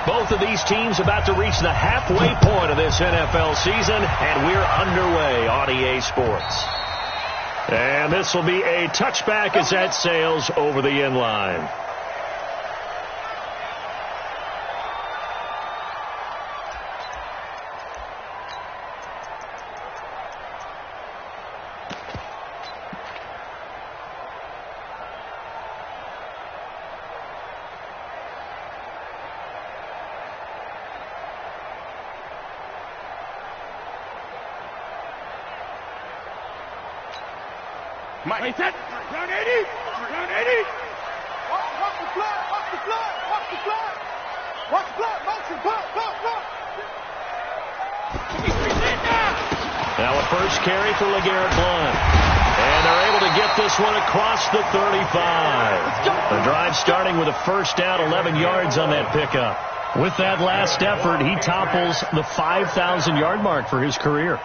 Both of these teams about to reach the halfway point of this NFL season, and we're underway on EA Sports. And this will be a touchback as that sails over the end line. Mike, set. Round 80. Round 80. Watch the flat. Watch the flat. Watch the flat. Watch the flat. Motion. Pop. Now a first carry for LeGarrette Blount. And they're able to get this one across the 35. The drive starting with a first down, 11 yards on that pickup. With that last effort, he topples the 5,000-yard mark for his career.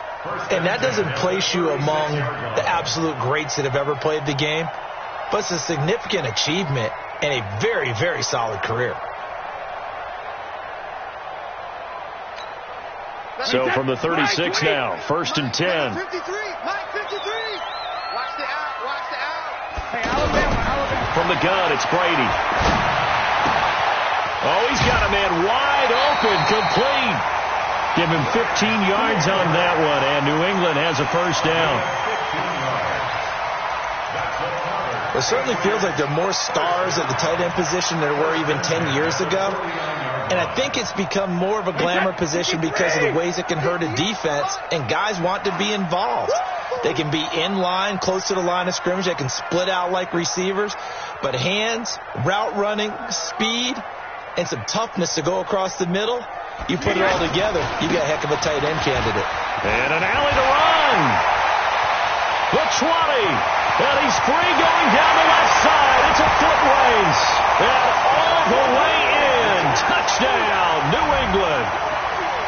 And that doesn't place you among the absolute greats that have ever played the game, but it's a significant achievement and a very, very solid career. So from the 36 now, first and 10. Mike 53. Mike 53. Watch the out. Watch the out. Hey, Alabama. From the gun, it's Brady. Oh, he's got a man wide open, complete. Give him 15 yards on that one, and New England has a first down. It certainly feels like there are more stars at the tight end position than there were even 10 years ago. And I think it's become more of a glamour position because of the ways it can hurt a defense, and guys want to be involved. They can be in line, close to the line of scrimmage. They can split out like receivers. But hands, route running, speed, and some toughness to go across the middle, you put it all together, you got a heck of a tight end candidate. And an alley to run. The 20. And he's free going down the left side. It's a foot race. And all the way in. Touchdown, New England.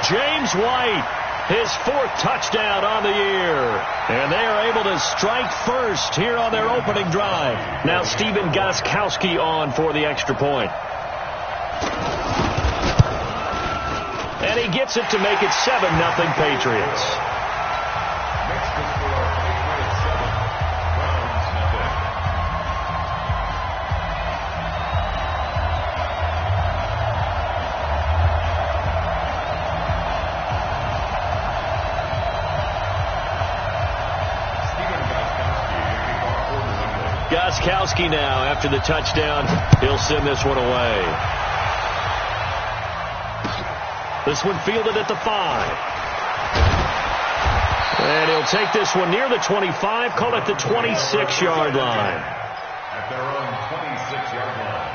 James White, his 4th touchdown on the year. And they are able to strike first here on their opening drive. Now Stephen Gostkowski on for the extra point. And he gets it to make it 7-0 Patriots. Gostkowski now, after the touchdown, he'll send this one away. This one fielded at the 5. And he'll take this one near the 25, call it the 26-yard line. At their own 26-yard line.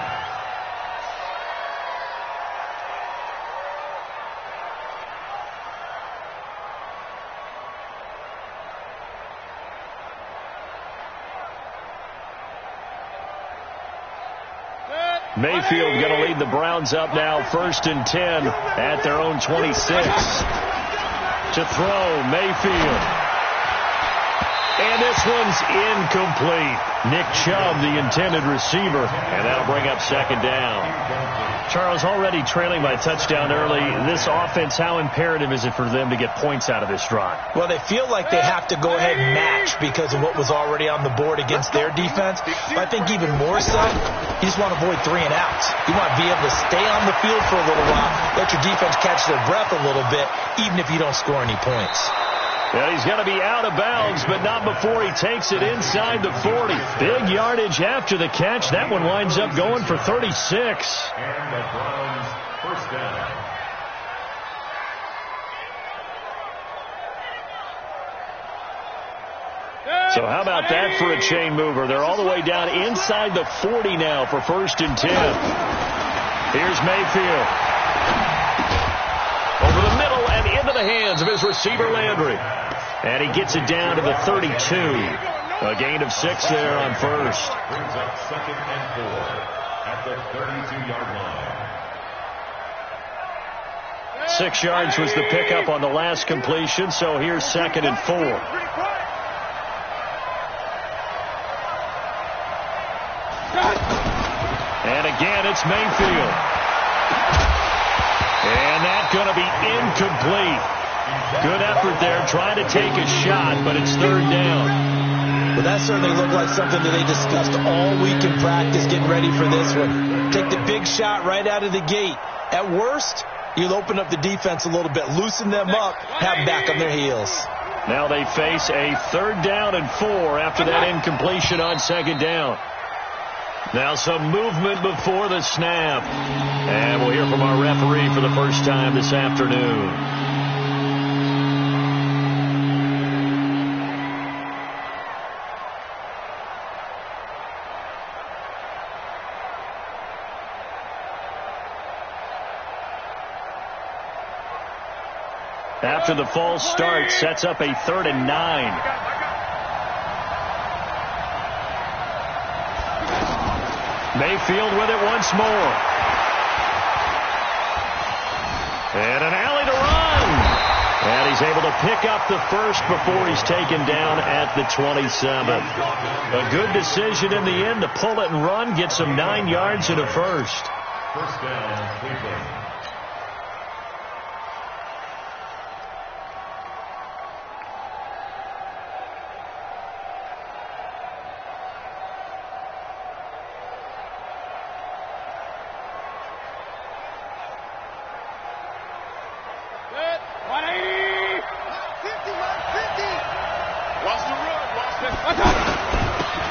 Mayfield going to lead the Browns up now, first and 10 at their own 26. To throw, Mayfield. And this one's incomplete. Nick Chubb, the intended receiver, and that'll bring up second down. Charles, already trailing by a touchdown early. This offense, how imperative is it for them to get points out of this drive? Well, they feel like they have to go ahead and match because of what was already on the board against their defense. But I think even more so, you just want to avoid 3 and outs. You want to be able to stay on the field for a little while, let your defense catch their breath a little bit, even if you don't score any points. Well, he's going to be out of bounds, but not before he takes it inside the 40. Big yardage after the catch. That one winds up going for 36. And the Browns first down. So how about that for a chain mover? They're all the way down inside the 40 now for first and 10. Here's Mayfield. Over the middle and into the hands of his receiver, Landry. And he gets it down to the 32. A gain of 6 there on first. Brings up second and 4 at the 32-yard line. 6 yards was the pickup on the last completion, so here's second and 4. And again, it's Mayfield. going to be incomplete. Good effort there trying to take a shot, but it's third down. Well, that certainly looked like something that they discussed all week in practice getting ready for this one. Take the big shot right out of the gate. At worst, you'll open up the defense a little bit, loosen them up, have them back on their heels. Now they face a 3rd down and 4 after that incompletion on 2nd down. Now some movement before the snap. And we'll hear from our referee for the first time this afternoon. After the false start, sets up a 3rd and 9. Mayfield with it once more. And an alley to run. And he's able to pick up the first before he's taken down at the 27. A good decision in the end to pull it and run, get some 9 yards and a first. First down, Cleveland.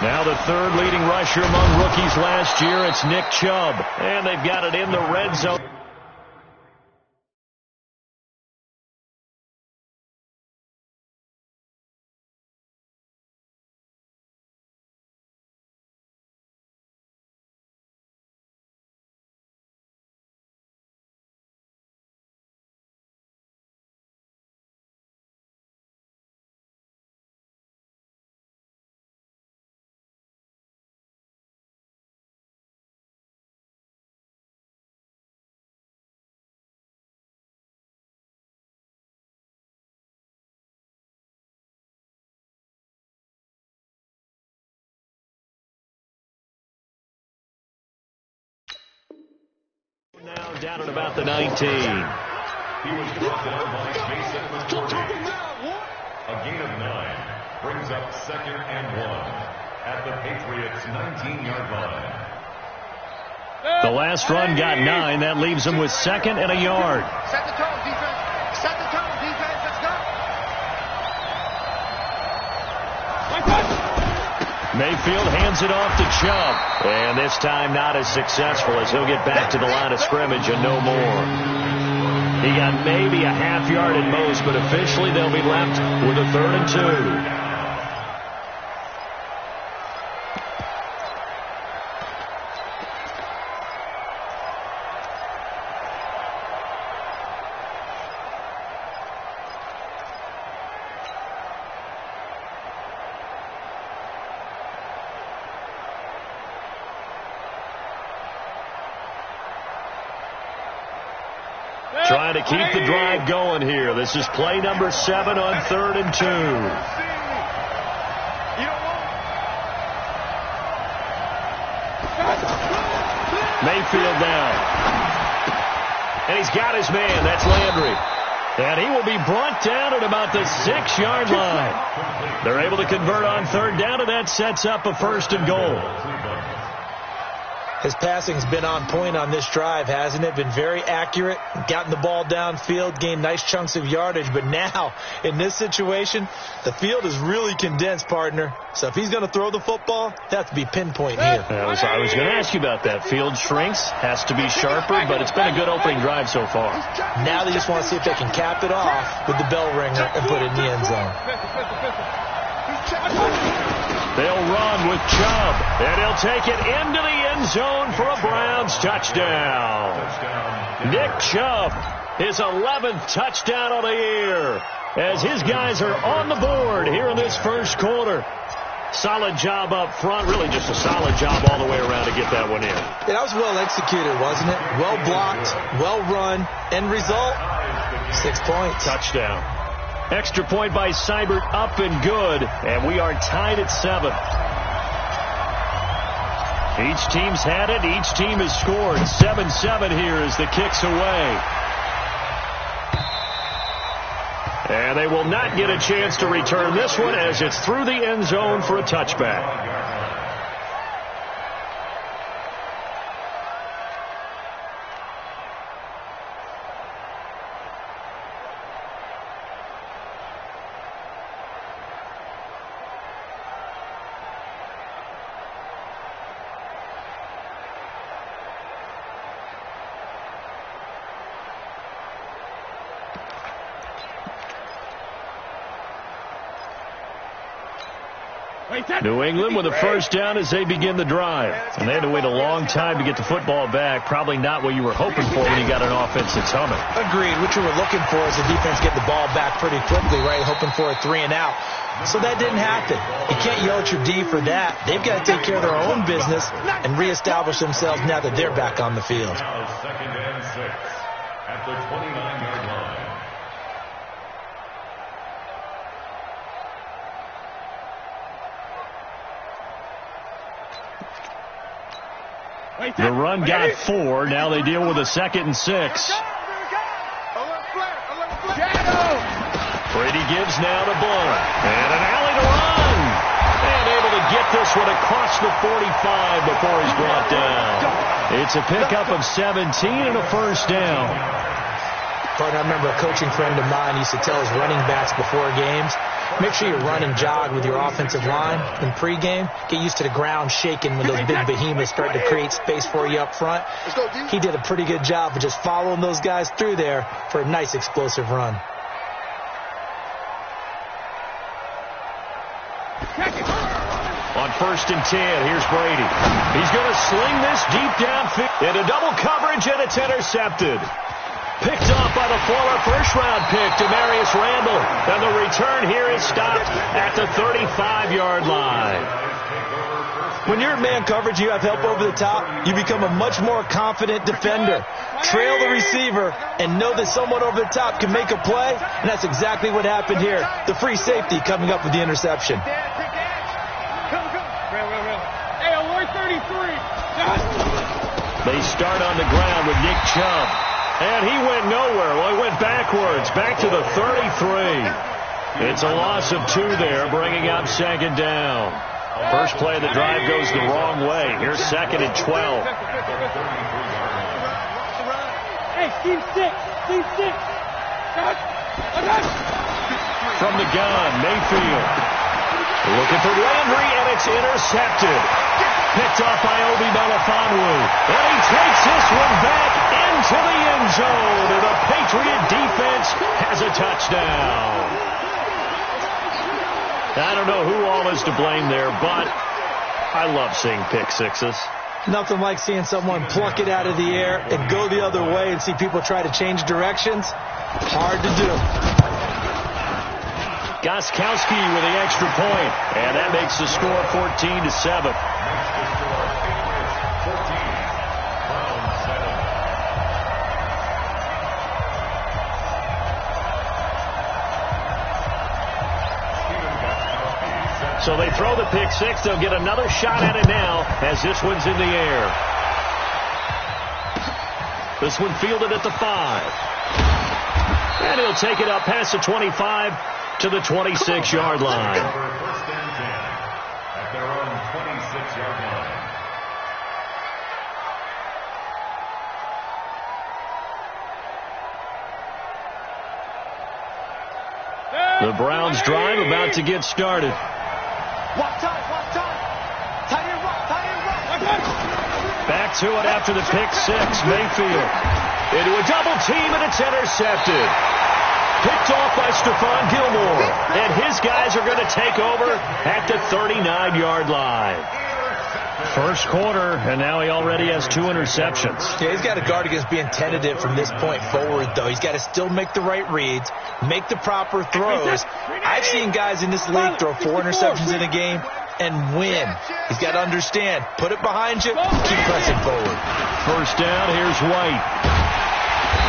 Now the 3rd leading rusher among rookies last year, it's Nick Chubb. And they've got it in the red zone. Now down at about the 19. He was brought down by Mason McCourty. A gain of 9 brings up 2nd and 1 at the Patriots' 19-yard line. The last run got 9. That leaves them with 2nd and a yard. Set the tone, defense. Set the tone, defense. Let's go. Mayfield hands it off to Chubb. And this time not as successful as he'll get back to the line of scrimmage and no more. He got maybe a half yard at most, but officially they'll be left with a 3rd and 2. Trying to keep the drive going here. This is play number 7 on 3rd and 2. Mayfield down. And he's got his man. That's Landry. And he will be brought down at about the 6-yard line. They're able to convert on 3rd down, and that sets up a 1st and goal. His passing's been on point on this drive, hasn't it? Been very accurate, gotten the ball downfield, gained nice chunks of yardage. But now, in this situation, the field is really condensed, partner. So if he's going to throw the football, they have to be pinpoint here. I was going to ask you about that. Field shrinks, has to be sharper, but it's been a good opening drive so far. Now they just want to see if they can cap it off with the bell ringer and put it in the end zone. They'll run with Chubb, and he'll take it into the end zone for a Browns touchdown. Nick Chubb, his 11th touchdown of the year, as his guys are on the board here in this first quarter. Solid job up front, really just a solid job all the way around to get that one in. Yeah, that was well executed, wasn't it? Well blocked, well run. End result, 6 points. Touchdown. Extra point by Seibert, up and good, and we are tied at 7. Each team's had it. Each team has scored. 7-7 here as the kick's away. And they will not get a chance to return this one as it's through the end zone for a touchback. New England with a first down as they begin the drive. And they had to wait a long time to get the football back. Probably not what you were hoping for when you got an offense that's humming. Agreed. What you were looking for is the defense get the ball back pretty quickly, right? Hoping for a 3 and out. So that didn't happen. You can't yell at your D for that. They've got to take care of their own business and reestablish themselves now that they're back on the field. Now 2nd and 6 at the 29-yard line. The run got 4. Now they deal with a 2nd and 6. Brady gives now to Blunt. And an alley to run. And able to get this one across the 45 before he's brought down. It's a pickup of 17 and a first down. But I remember a coaching friend of mine used to tell his running backs before games, make sure you run and jog with your offensive line in pregame. Get used to the ground shaking when those big behemoths start to create space for you up front. He did a pretty good job of just following those guys through there for a nice explosive run. On 1st and 10, here's Brady. He's going to sling this deep downfield into double coverage, and it's intercepted. Picked off by the former first-round pick, Demarius Randall. And the return here is stopped at the 35-yard line. When you're in man coverage, you have help over the top, you become a much more confident defender. Trail the receiver and know that someone over the top can make a play, and that's exactly what happened here. The free safety coming up with the interception. Hey, alert 33. They start on the ground with Nick Chubb. And he went nowhere. Well, he went backwards, back to the 33. It's a loss of 2 there, bringing up 2nd down. First play of the drive goes the wrong way. Here's 2nd and 12. Hey, team 6. Team 6. From the gun, Mayfield. Looking for Landry, and it's intercepted. Picked off by Obi Melifonwu. And he takes this one back into the end zone. And the Patriot defense has a touchdown. I don't know who all is to blame there, but I love seeing pick sixes. Nothing like seeing someone pluck it out of the air and go the other way and see people try to change directions. Hard to do. Gostkowski with the extra point, and that makes the score 14-7. So they throw the pick six. They'll get another shot at it now as this one's in the air. This one fielded at the 5. And he'll take it up past the 25 to the 26-yard line. First and 10 at their own 26-yard line. The Browns drive about to get started. Back to it after the pick six. Mayfield into a double team, and it's intercepted. Picked off by Stephon Gilmore. And his guys are going to take over at the 39-yard line. First quarter, and now he already has 2 interceptions. Yeah, he's got to guard against being tentative from this point forward, though. He's got to still make the right reads, make the proper throws. I've seen guys in this league throw 4 interceptions in a game and win. He's got to understand, put it behind you, keep pressing forward. First down, here's White.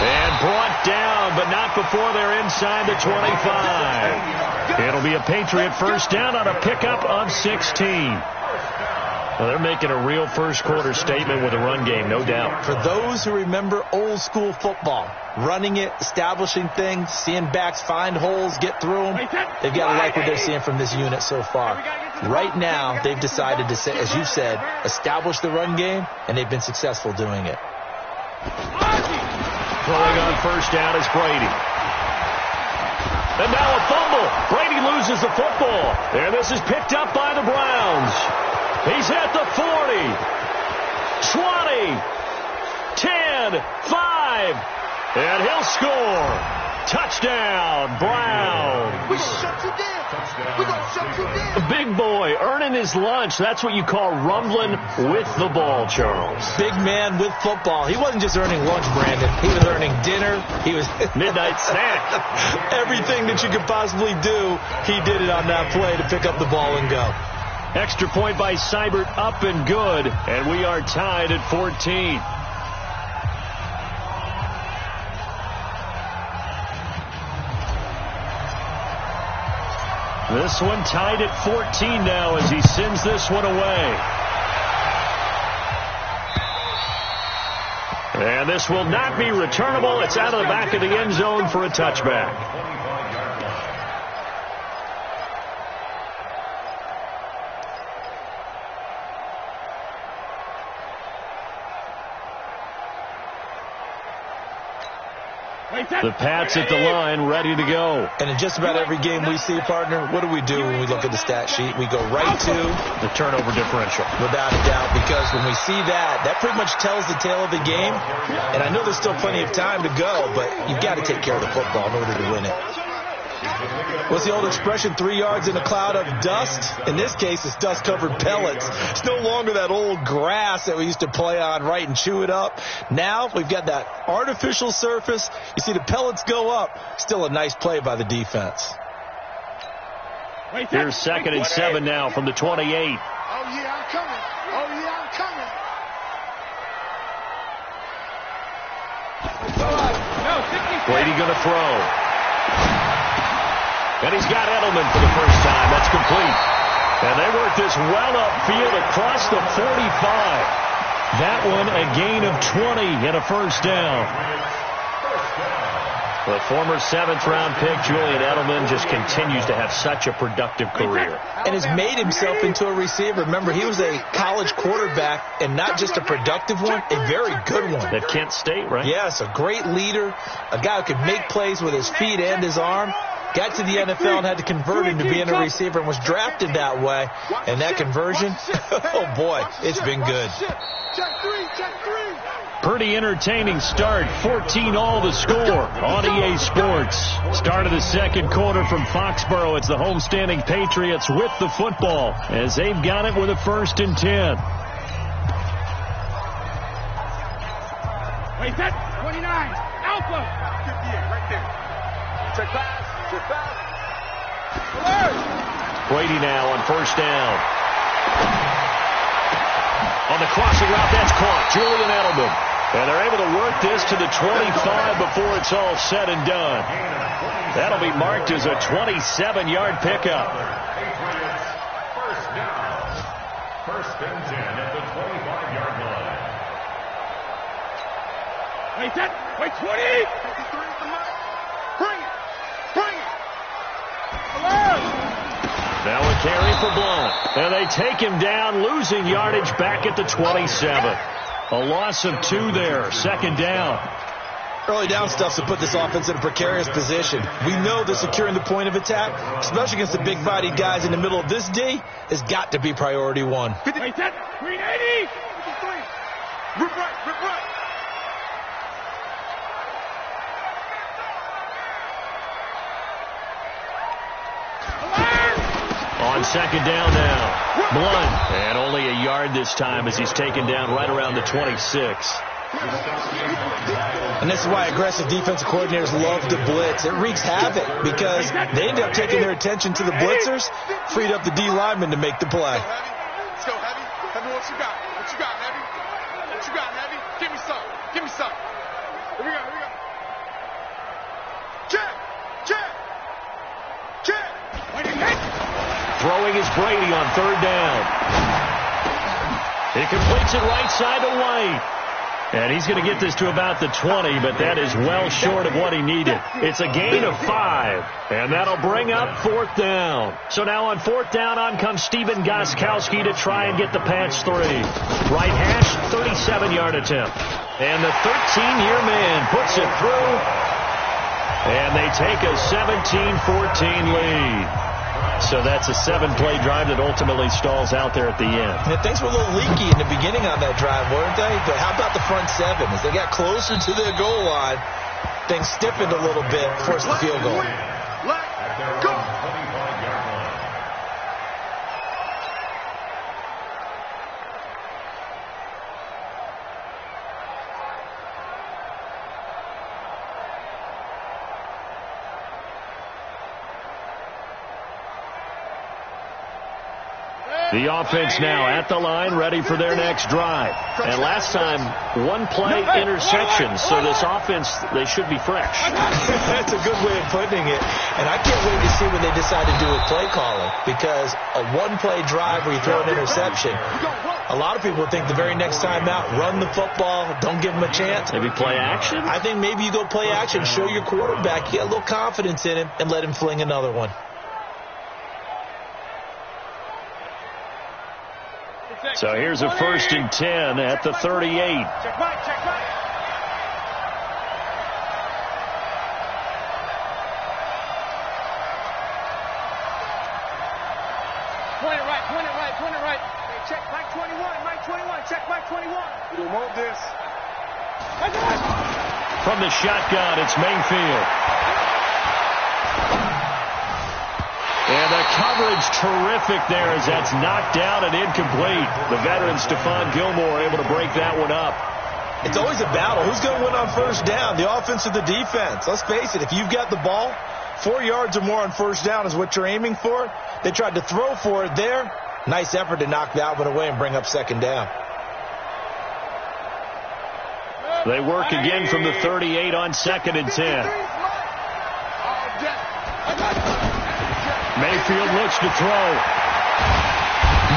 And brought down, but not before they're inside the 25. It'll be a Patriot first down on a pickup of 16. Well, they're making a real first-quarter statement with a run game, no doubt. For those who remember old-school football, running it, establishing things, seeing backs find holes, get through them, they've got to like what they're seeing from this unit so far. Right now, they've decided to, as you said, establish the run game, and they've been successful doing it. Throwing on first down is Brady. And now a fumble. Brady loses the football. And this is picked up by the Browns. He's at the 40, 20, 10, 5, and he'll score. Touchdown, Browns. We're going to shut you down. We're going to shut you down. Big boy earning his lunch. That's what you call rumbling with the ball, Charles. Big man with football. He wasn't just earning lunch, Brandon. He was earning dinner. He was midnight snack. Everything that you could possibly do, he did it on that play to pick up the ball and go. Extra point by Seibert, up and good, and we are tied at 14. This one tied at 14 now as he sends this one away. And this will not be returnable. It's out of the back of the end zone for a touchback. The Pats at the line, ready to go. And in just about every game we see, partner, what do we do when we look at the stat sheet? We go right to the turnover differential. Without a doubt, because when we see that, that pretty much tells the tale of the game. And I know there's still plenty of time to go, but you've got to take care of the football in order to win it. What's the old expression, 3 yards in a cloud of dust? In this case, it's dust-covered pellets. It's no longer that old grass that we used to play on, right, and chew it up. Now we've got that artificial surface. You see the pellets go up. Still a nice play by the defense. Here's 2nd and 7 now from the 28. Oh, yeah, I'm coming. Oh, yeah, I'm coming. Brady going to throw. And he's got Edelman for the first time. That's complete. And they work this well upfield across the 45. That one a gain of 20 and a first down. The former 7th-round pick, Julian Edelman, just continues to have such a productive career. And has made himself into a receiver. Remember, he was a college quarterback, and not just a productive one, a very good one. At Kent State, right? Yes, a great leader, a guy who could make plays with his feet and his arm. Got to the NFL and had to convert into being a receiver and was drafted that way. And that conversion, oh boy, it's been good. Pretty entertaining start. 14-all the score on EA Sports. Start of the second quarter from Foxborough. It's the homestanding Patriots with the football as they've got it with a 1st and 10. Wait, that 29. Alpha. 58 right there. Check pass. Check pass. Brady now on first down. On the crossing route, that's caught. Julian Edelman. And they're able to work this to the 25 before it's all said and done. That'll be marked as a 27-yard pickup. First down. 1st and 10 at the 25-yard line. Wait, that. Wait, 20. Bring it. Bring it. Now a carry for Blount. And they take him down, losing yardage back at the 27. A loss of 2 there. 2nd down. Early down stuff to put this offense in a precarious position. We know that securing the point of attack, especially against the big-bodied guys in the middle of this D, has got to be priority 1. Wait, that. 380. 53. Rip right. Rip right. On 2nd down now. Blunt. And only a yard this time as he's taken down right around the 26. And this is why aggressive defensive coordinators love to blitz. It wreaks havoc because they end up taking their attention to the blitzers, freed up the D lineman to make the play. Let's go, Heavy. Heavy, what you got? What you got, Heavy? What you got, Heavy? Give me some. Give me some. Here we go. Here we go. Check. Check. Check. Throwing is Brady on 3rd down. He completes it right side to White. And he's going to get this to about the 20, but that is well short of what he needed. It's a gain of 5, and that'll bring up 4th down. So now on 4th down, on comes Steven Gostkowski to try and get the patch 3. Right hash, 37-yard attempt. And the 13-year man puts it through, and they take a 17-14 lead. So that's a 7-play drive that ultimately stalls out there at the end. Yeah, things were a little leaky in the beginning on that drive, weren't they? But how about the front 7? As they got closer to their goal line, things stiffened a little bit, forced the field goal. Let's go. The offense now at the line, ready for their next drive. And last time, 1-play interception, so this offense, they should be fresh. That's a good way of putting it. And I can't wait to see what they decide to do with play calling, because a 1-play drive where you throw an interception, a lot of people think the very next time out, run the football, don't give them a chance. Maybe play action? I think maybe you go play action, show your quarterback, you got a little confidence in him, and let him fling another one. So here's a 1st and 10 at the 38. Check right, check right. Point it right, point it right, point it right. Hey, check Mike 21, check Mike 21. We don't want this. From the shotgun, it's Mayfield. And the coverage terrific there as that's knocked down and incomplete. The veteran Stephon Gilmore able to break that one up. It's always a battle. Who's going to win on 1st down, the offense or the defense? Let's face it, if you've got the ball, 4 yards or more on 1st down is what you're aiming for. They tried to throw for it there. Nice effort to knock that one away and bring up 2nd down. They work again from the 38 on 2nd and 10. Mayfield looks to throw.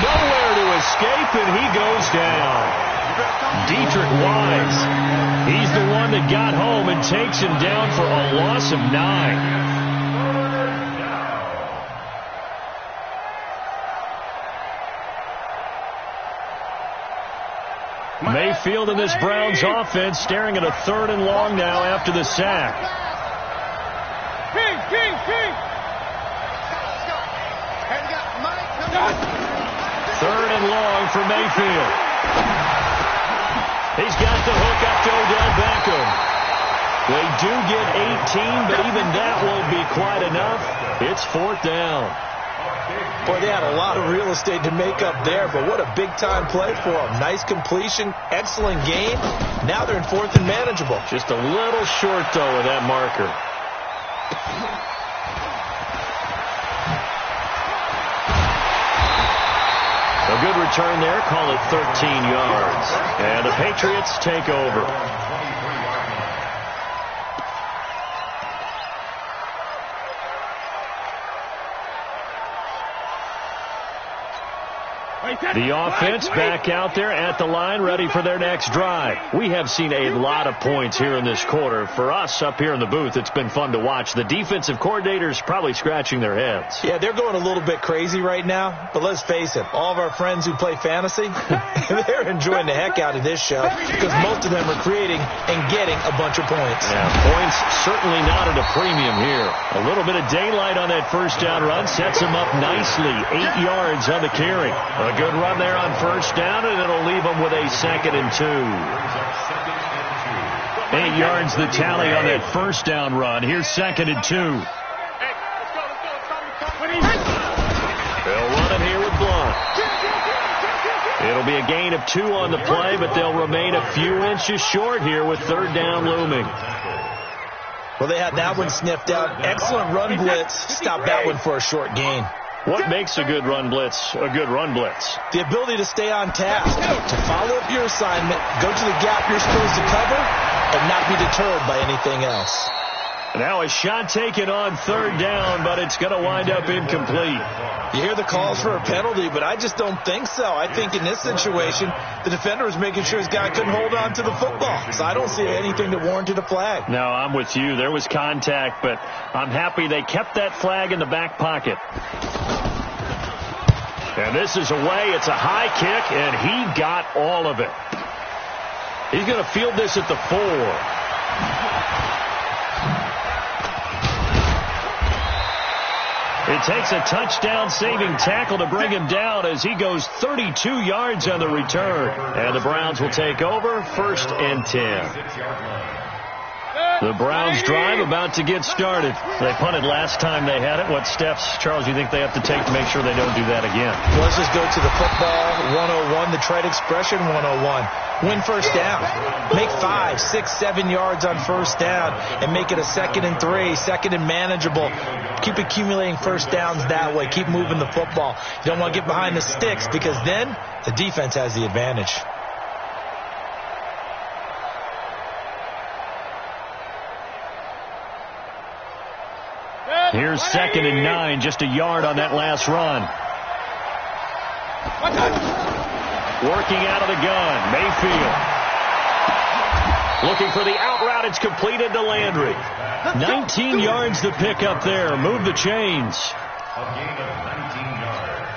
Nowhere to escape, and he goes down. Dietrich Wise. He's the one that got home and takes him down for a loss of 9. Mayfield and this Browns offense staring at a 3rd and long now after the sack. King. 3rd and long for Mayfield. He's got the hook up to Odell Beckham. They do get 18, but even that won't be quite enough. It's 4th down. Boy, they had a lot of real estate to make up there, but what a big-time play for them. Nice completion, excellent game. Now they're in 4th and manageable. Just a little short, though, of that marker. A good return there. Call it 13 yards. And the Patriots take over. The offense back out there at the line, ready for their next drive. We have seen a lot of points here in this quarter. For us up here in the booth, it's been fun to watch. The defensive coordinators probably scratching their heads. Yeah, they're going a little bit crazy right now. But let's face it, all of our friends who play fantasy, they're enjoying the heck out of this show because most of them are creating and getting a bunch of points. Yeah, points certainly not at a premium here. A little bit of daylight on that 1st down run sets them up nicely. 8 yards on the carry. A good run there on 1st down, and it'll leave them with a 2nd and 2. 8 yards the tally on that 1st down run. Here's 2nd and 2. They'll run it here with Blunt. It'll be a gain of 2 on the play, but they'll remain a few inches short here with 3rd down looming. Well, they had that one sniffed out. Excellent run blitz. Stop that one for a short gain. What makes a good run blitz a good run blitz? The ability to stay on task, to follow up your assignment, go to the gap you're supposed to cover, and not be deterred by anything else. Now a shot taken on third down, but it's going to wind up incomplete. You hear the calls for a penalty, but I just don't think so. I think in this situation, the defender was making sure his guy couldn't hold on to the football. So I don't see anything that warranted a flag. No, I'm with you. There was contact, but I'm happy they kept that flag in the back pocket. And this is away. It's a high kick, and he got all of it. He's going to field this at the 4. It takes a touchdown-saving tackle to bring him down as he goes 32 yards on the return. And the Browns will take over, 1st and 10. The Browns drive about to get started. They punted last time they had it. What steps, Charles, do you think they have to take to make sure they don't do that again? Well, let's just go to the football 101, the trade expression 101. Win first down. Make 5, 6, 7 yards on first down and make it a 2nd and 3, 2nd and manageable. Keep accumulating first downs that way. Keep moving the football. You don't want to get behind the sticks because then the defense has the advantage. Here's 2nd and 9, just a yard on that last run. Working out of the gun, Mayfield. Looking for the out route. It's completed to Landry. 19 yards to pick up there. Move the chains. A gain of 19 yards.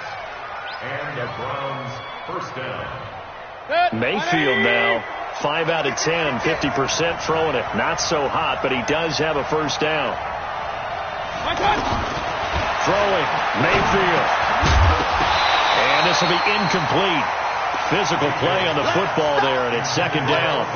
And the Browns first down. Mayfield now, 5 out of 10, 50% throwing it. Not so hot, but he does have a first down. Throwing, Mayfield. And this will be incomplete. Physical play on the football there, and it's 2nd down.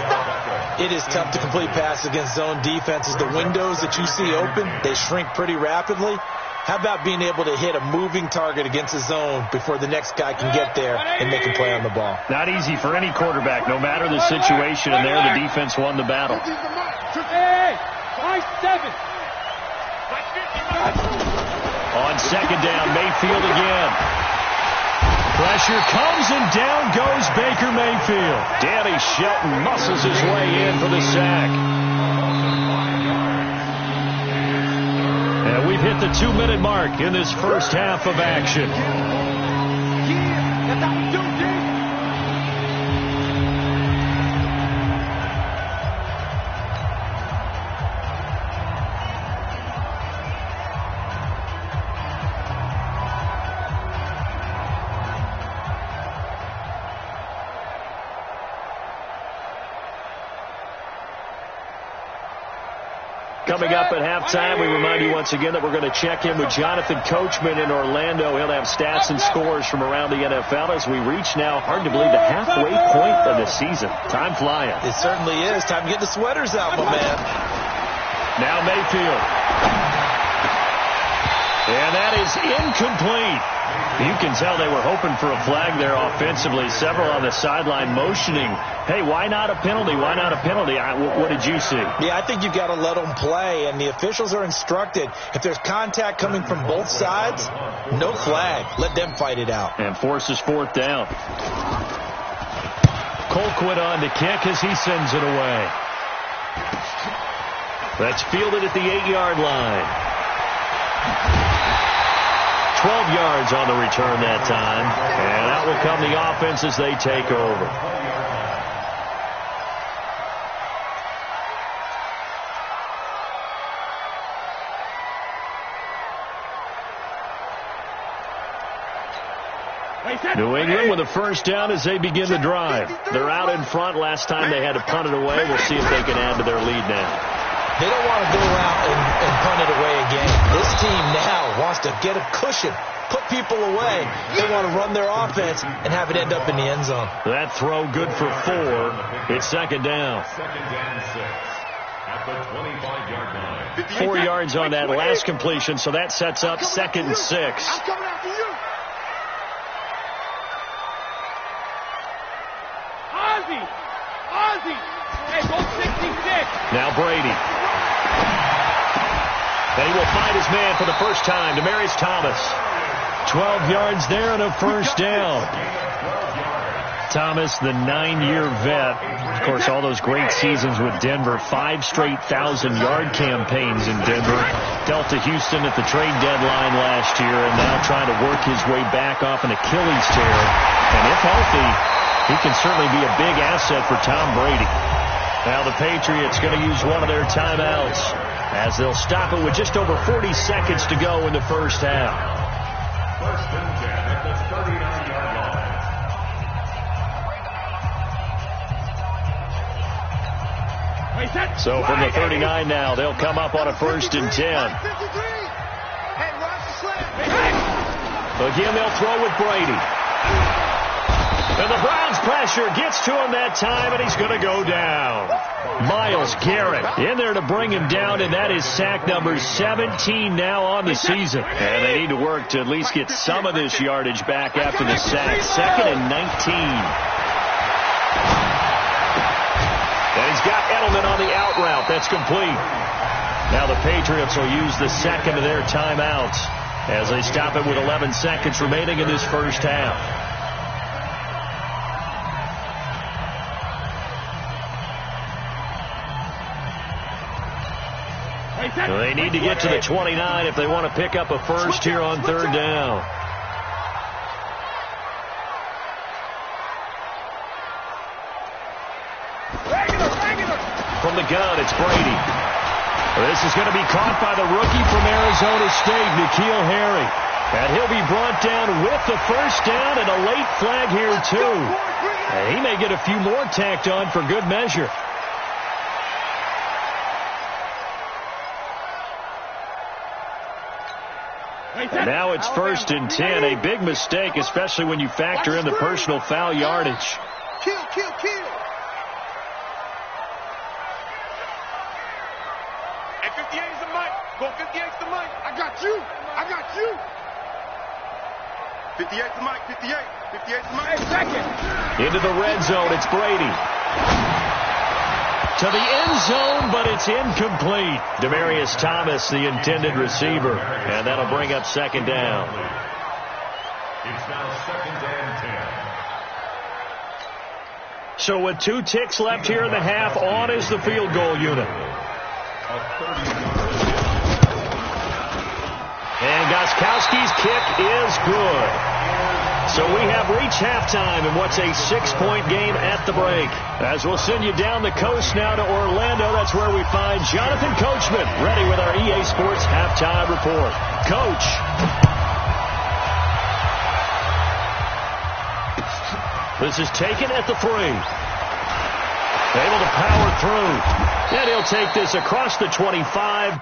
It is tough to complete passes against zone defenses. The windows that you see open, they shrink pretty rapidly. How about being able to hit a moving target against a zone before the next guy can get there and make a play on the ball? Not easy for any quarterback, no matter the situation, and there the defense won the battle. On 2nd down, Mayfield again. Pressure comes and down goes Baker Mayfield. Danny Shelton muscles his way in for the sack. And we've hit the 2-minute mark in this first half of action. Coming up at halftime, we remind you once again that we're going to check in with Jonathan Coachman in Orlando. He'll have stats and scores from around the NFL as we reach now, hard to believe, the halfway point of the season. Time flying. It certainly is. Time to get the sweaters out, my man. Now Mayfield. And that is incomplete. You can tell they were hoping for a flag there offensively. Several on the sideline motioning, hey, why not a penalty? Why not a penalty? What did you see? Yeah, I think you've got to let them play, and the officials are instructed. If there's contact coming from both sides, no flag. Let them fight it out. And forces 4th down. Colquitt on to kick as he sends it away. That's fielded at the 8-yard line. 12 yards on the return that time. And out will come the offense as they take over. New England with a first down as they begin the drive. They're out in front. Last time they had to punt it away. We'll see if they can add to their lead now. They don't want to go out and punt it away again. This team now wants to get a cushion, put people away. They want to run their offense and have it end up in the end zone. That throw good for 4. It's 2nd down. 2nd and 6 at the 25-yard line. 4 yards on that last completion, so that sets up 2nd and 6. I'm coming after you. Ozzy. Hey, go 66. Now Brady. And he will find his man for the first time, Demaryius Thomas. 12 yards there and a first down. Thomas, the 9-year vet. Of course, all those great seasons with Denver. 5 straight 1,000-yard campaigns in Denver. Dealt to Houston at the trade deadline last year, and now trying to work his way back off an Achilles tear. And if healthy, he can certainly be a big asset for Tom Brady. Now the Patriots going to use one of their timeouts as they'll stop it with just over 40 seconds to go in the first half. First and 10 at the 39-yard line. So from the 39 now, they'll come up on a first and 10. Again, they'll throw with Brady. And the Browns pressure gets to him that time, and he's going to go down. Myles Garrett in there to bring him down, and that is sack number 17 now on the season. And they need to work to at least get some of this yardage back after the sack. 2nd and 19. And he's got Edelman on the out route. That's complete. Now the Patriots will use the second of their timeouts as they stop it with 11 seconds remaining in this first half. They need to get to the 29 if they want to pick up a first here on 3rd down. From the gun, it's Brady. This is going to be caught by the rookie from Arizona State, N'Keal Harry. And he'll be brought down with the first down and a late flag here, too. And he may get a few more tacked on for good measure. And now it's 1st and 10. A big mistake, especially when you factor in the personal foul yardage. Kill. Hey, 58's the mic. Go 58's the mic. I got you. 58's the mic. 58's the mic. Hey, second. Into the red zone, it's Brady. To the end zone, but it's incomplete. Demaryius Thomas, the intended receiver. And that'll bring up 2nd down. It's now 2nd and 10. So with 2 ticks left here in the half, on is the field goal unit. And Gostkowski's kick is good. So we have reached halftime in what's a 6-point game at the break. As we'll send you down the coast now to Orlando, that's where we find Jonathan Coachman ready with our EA Sports halftime report. Coach. This is taken at the 3. Able to power through. And he'll take this across the 25.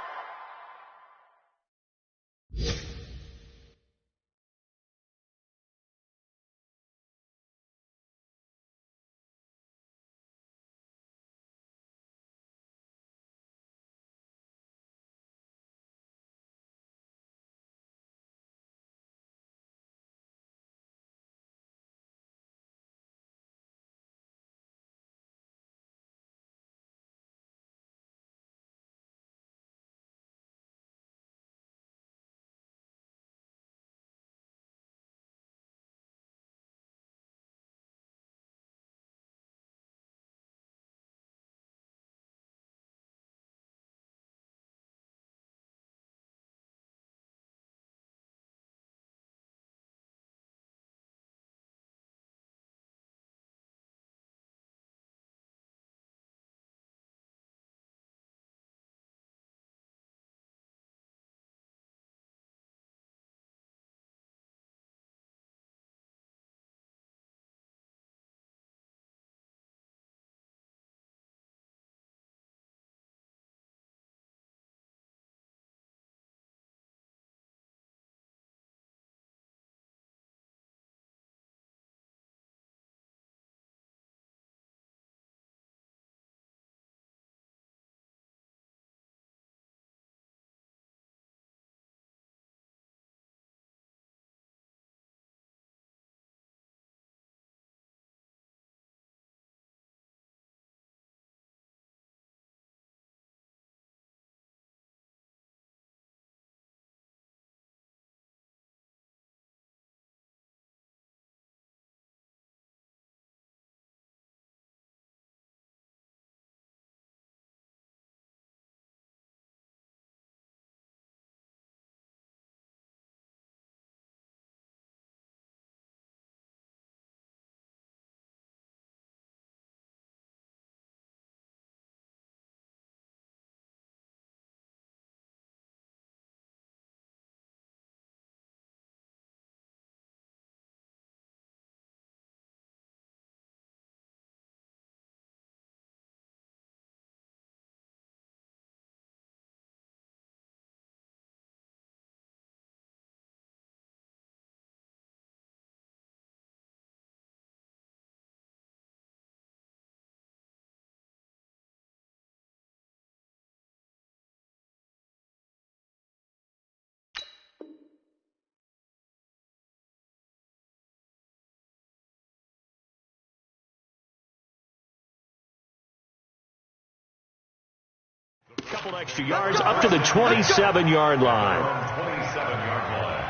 couple extra yards up to the 27-yard line. 27-yard line.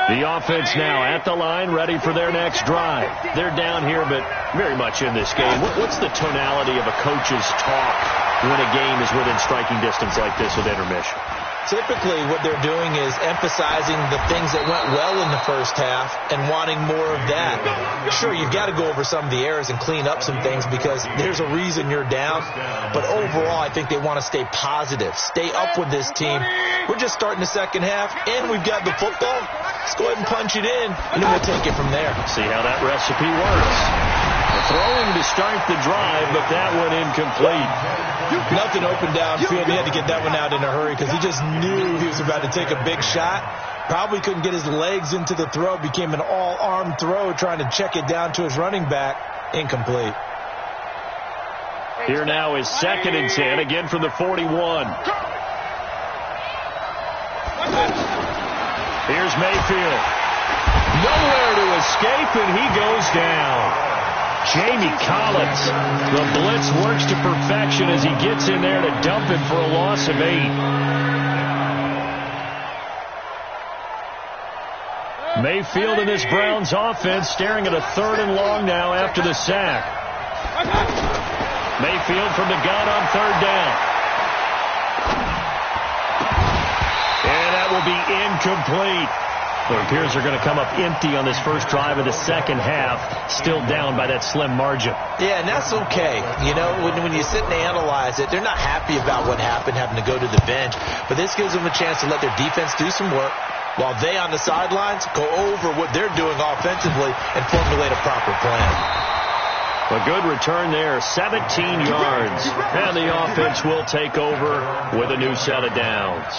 The offense now at the line, ready for their next drive. They're down here, but very much in this game. What's the tonality of a coach's talk when a game is within striking distance like this with intermission? Typically, what they're doing is emphasizing the things that went well in the first half and wanting more of that. Sure, you've got to go over some of the errors and clean up some things because there's a reason you're down. But overall, I think they want to stay positive, stay up with this team. We're just starting the second half, and we've got the football. Let's go ahead and punch it in, and then we'll take it from there. See how that recipe works. Throwing to start the drive, but that one incomplete. Nothing open downfield. He had to get that one out in a hurry because he just knew he was about to take a big shot. Probably couldn't get his legs into the throw. Became an all-arm throw trying to check it down to his running back. Incomplete. Here now is 2nd and 10, again from the 41. Here's Mayfield. Nowhere to escape, and he goes down. Jamie Collins, the blitz works to perfection as he gets in there to dump him for a loss of 8. Mayfield in this Browns offense staring at a 3rd and long now after the sack. Mayfield from the gun on 3rd down. And that will be incomplete. It appears they're going to come up empty on this first drive of the second half, still down by that slim margin. Yeah, and that's okay. You know, when you sit and analyze it, they're not happy about what happened, having to go to the bench. But this gives them a chance to let their defense do some work while they on the sidelines go over what they're doing offensively and formulate a proper plan. A good return there, 17 yards. And the offense will take over with a new set of downs.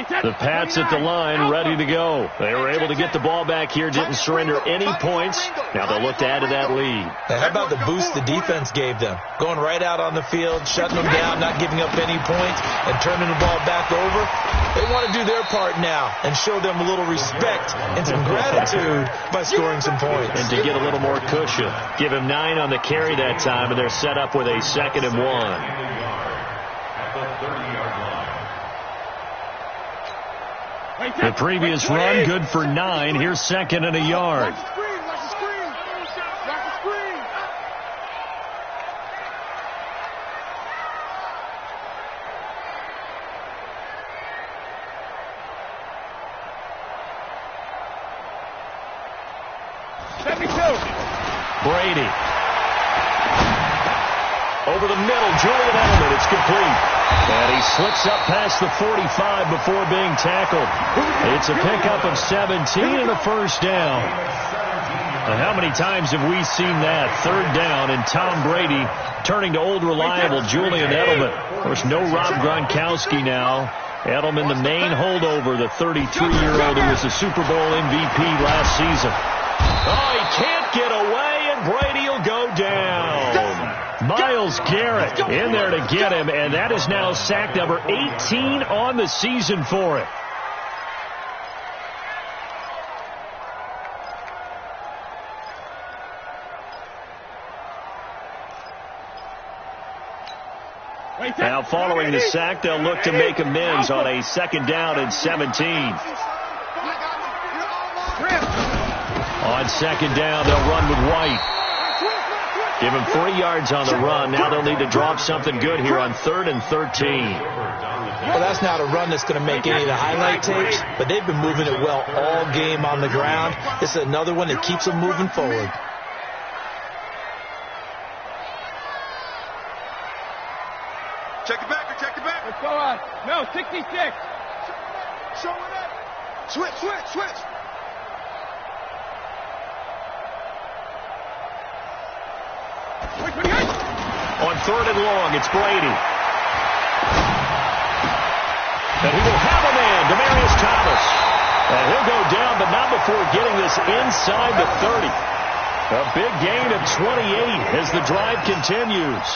The Pats at the line, ready to go. They were able to get the ball back here, didn't surrender any points. Now they'll look to add to that lead. How about the boost the defense gave them? Going right out on the field, shutting them down, not giving up any points, and turning the ball back over. They want to do their part now and show them a little respect and some gratitude by scoring some points. And to get a little more cushion. Give him 9 on the carry that time, and they're set up with a 2nd and 1. The previous run, good for 9. Here's 2nd and a yard. Brady. Over the middle, Julian Edelman, it's complete. And he slips up past the 45 before being tackled. It's a pickup of 17 and a first down. And how many times have we seen that? 3rd down and Tom Brady turning to old reliable Julian Edelman. Of course, no Rob Gronkowski now. Edelman, the main holdover, the 33-year-old who was the Super Bowl MVP last season. Oh, he can't get away, and Brady will go down. Myles Garrett in there to get him, and that is now sack number 18 on the season for it. Now following the sack, they'll look to make amends on a 2nd down and 17. On 2nd down, they'll run with White. Give him 3 yards on the run. Now they'll need to drop something good here on 3rd and 13. Well, that's not a run that's going to make any of the highlight tapes, but they've been moving it well all game on the ground. This is another one that keeps them moving forward. Check it back. Let's go on. No, 66. Show it up. Switch. On 3rd and long, it's Brady. And he will have a man, Demaryius Thomas. And he'll go down, but not before getting this inside the 30. A big gain of 28 as the drive continues.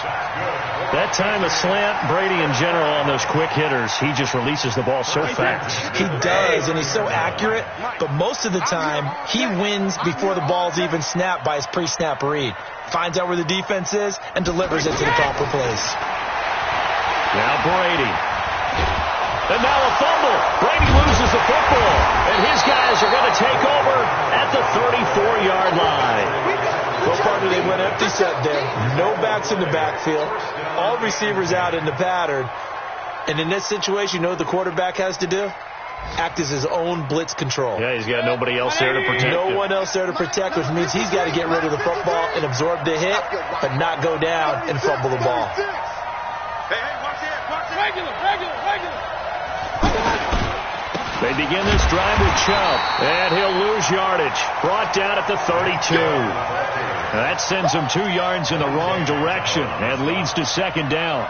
That time a slant, Brady in general on those quick hitters, he just releases the ball so fast. He does, and he's so accurate, but most of the time he wins before the ball's even snapped by his pre-snap read. Finds out where the defense is and delivers it to the proper place. Now Brady. And now a fumble. Brady loses the football. And his guys are going to take over at the 34-yard line. What part do they went empty set there? No backs in the backfield. All receivers out in the pattern. And in this situation, you know what the quarterback has to do? Act as his own blitz control. Yeah, he's got nobody else there to protect him. No one else there to protect, which means he's got to get rid of the football and absorb the hit, but not go down and fumble the ball. Hey, watch it. Regular. They begin this drive with Chubb, and he'll lose yardage. Brought down at the 32. That sends him 2 yards in the wrong direction and leads to second down.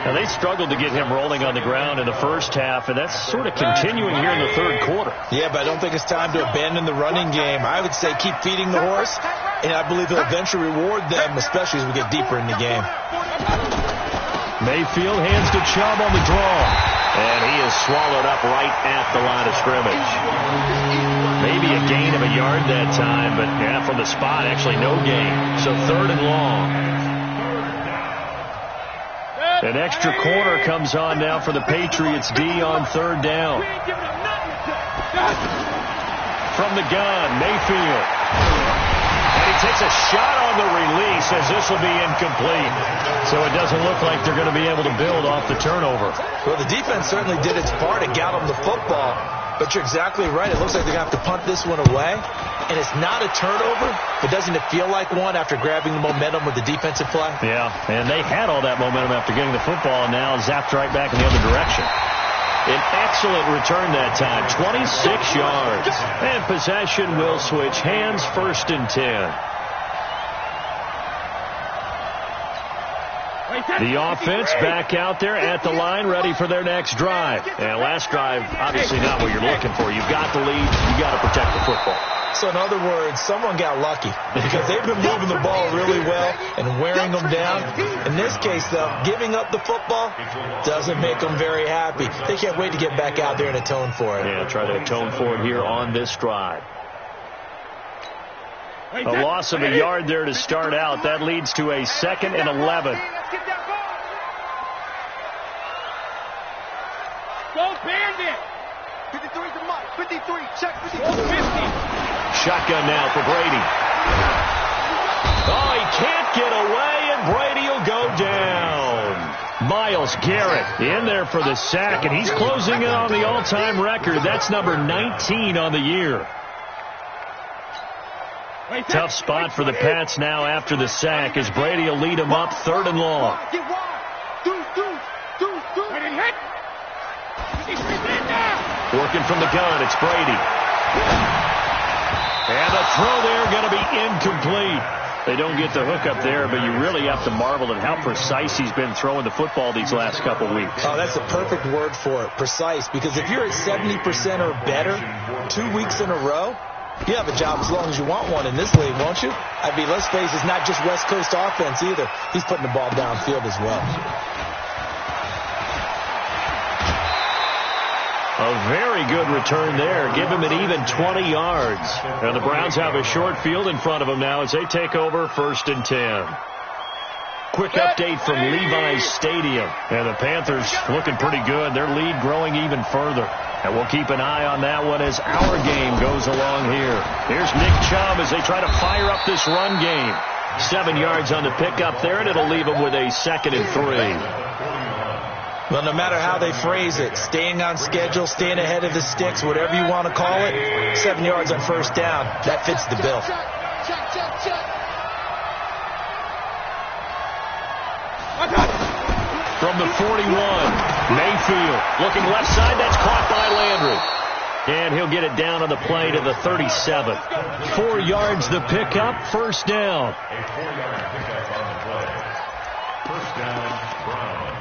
Now, they struggled to get him rolling on the ground in the first half, and that's sort of continuing here in the third quarter. Yeah, but I don't think it's time to abandon the running game. I would say keep feeding the horse, and I believe he'll eventually reward them, especially as we get deeper in the game. Mayfield hands to Chubb on the draw. And he is swallowed up right at the line of scrimmage. Maybe a gain of a yard that time, but yeah, from the spot, actually no gain. So third and long. An extra corner comes on now for the Patriots D on third down. From the gun, Mayfield. And he takes a shot on the release as this will be incomplete. So it doesn't look like they're going to be able to build off the turnover. Well, the defense certainly did its part to get them the football. But you're exactly right. It looks like they're going to have to punt this one away. And it's not a turnover, but doesn't it feel like one after grabbing the momentum with the defensive play? Yeah, and they had all that momentum after getting the football, and now zapped right back in the other direction. An excellent return that time, 26 yards. And possession will switch hands, 1st and 10. The offense back out there at the line, ready for their next drive. And last drive, obviously not what you're looking for. You've got the lead. You've got to protect the football. So in other words, someone got lucky because they've been moving the ball really well and wearing them down. In this case, though, giving up the football doesn't make them very happy. They can't wait to get back out there and atone for it. Yeah, try to atone for it here on this drive. A loss of a yard there to start out. That leads to a 2nd and 11. Go Bandit! 53 to Mike. 53. Check 53. 50. Shotgun now for Brady. Oh, he can't get away, and Brady will go down. Myles Garrett in there for the sack, and he's closing in on the all-time record. That's number 19 on the year. Tough spot for the Pats now after the sack as Brady will lead them up 3rd and long. Working from the gun, it's Brady. And the throw there going to be incomplete. They don't get the hook up there, but you really have to marvel at how precise he's been throwing the football these last couple weeks. Oh, that's a perfect word for it, precise, because if you're at 70% or better 2 weeks in a row, you have a job as long as you want one in this league, won't you? I mean, let's face it, it's not just West Coast offense either. He's putting the ball downfield as well. A very good return there. Give him an even 20 yards. And the Browns have a short field in front of them now as they take over 1st and 10. Quick update from Levi's Stadium. And the Panthers looking pretty good. Their lead growing even further. And we'll keep an eye on that one as our game goes along here. Here's Nick Chubb as they try to fire up this run game. 7 yards on the pickup there, and it'll leave them with a 2nd and 3. Well, no matter how they phrase it, staying on schedule, staying ahead of the sticks, whatever you want to call it, 7 yards on 1st down, that fits the bill. From the 41, Mayfield looking left side. That's caught by Landry. And he'll get it down on the play to the 37. 4 yards the pickup, 1st down. A 4-yard pickup on the play. 1st down, Browns.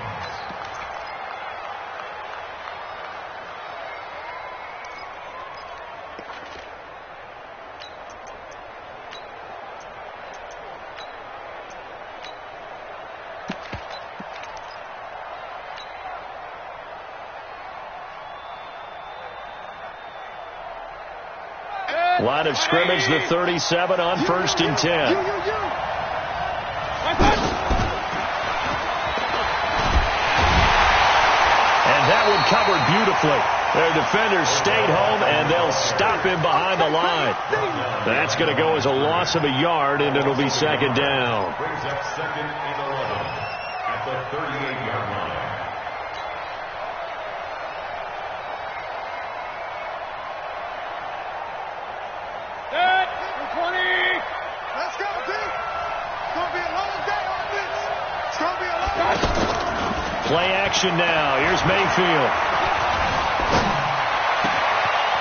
Line of scrimmage, the 37 on 1st and 10. And that one covered beautifully. Their defenders stayed home, and they'll stop him behind the line. That's going to go as a loss of a yard, and it'll be 2nd down. Brings up 2nd and 11 at the 38-yard line. Set, 20. Let's go, D. It's going to be a long day on this. It's going to be a long day. Play action now. Here's Mayfield.